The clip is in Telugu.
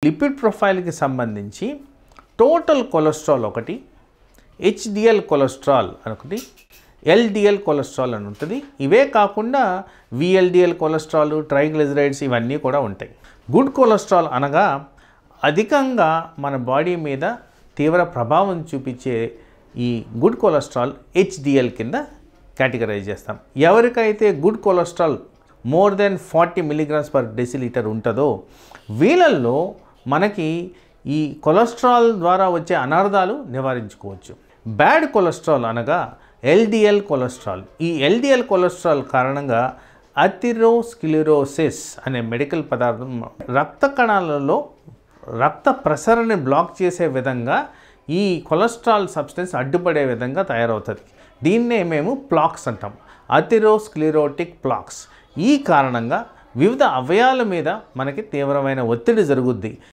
లిపిడ్ ప్రొఫైల్కి సంబంధించి టోటల్ కొలెస్ట్రాల్ ఒకటి, హెచ్డిఎల్ కొలెస్ట్రాల్ ఒకటి, ఎల్డిఎల్ కొలెస్ట్రాల్ అని ఉంటుంది. ఇవే కాకుండా విఎల్డిఎల్ కొలెస్ట్రాల్, ట్రైగ్లిజరైడ్స్ ఇవన్నీ కూడా ఉంటాయి. గుడ్ కొలెస్ట్రాల్ అనగా అధికంగా మన బాడీ మీద తీవ్ర ప్రభావం చూపించే ఈ గుడ్ కొలెస్ట్రాల్ హెచ్డిఎల్ కింద కేటగరైజ్ చేస్తాం. ఎవరికైతే good cholesterol more than 40 mg/dL ఉంటుందో వీళ్ళల్లో మనకి ఈ కొలెస్ట్రాల్ ద్వారా వచ్చే అనర్థాలు నివారించుకోవచ్చు. బ్యాడ్ కొలెస్ట్రాల్ అనగా ఎల్డిఎల్ కొలెస్ట్రాల్. ఈ ఎల్డిఎల్ కొలెస్ట్రాల్ కారణంగా అథెరోస్క్లెరోసిస్ అనే మెడికల్ పదార్థం రక్త కణాలలో రక్త ప్రసరణని బ్లాక్ చేసే విధంగా ఈ కొలెస్ట్రాల్ సబ్స్టెన్స్ అడ్డుపడే విధంగా తయారవుతుంది. దీన్నే మేము ప్లాక్స్ అంటాం, అథెరోస్క్లెరోటిక్ ప్లాక్స్. ఈ కారణంగా వివిధ అవయవాల మీద మనకి తీవ్రమైన ఒత్తిడి జరుగుద్ది.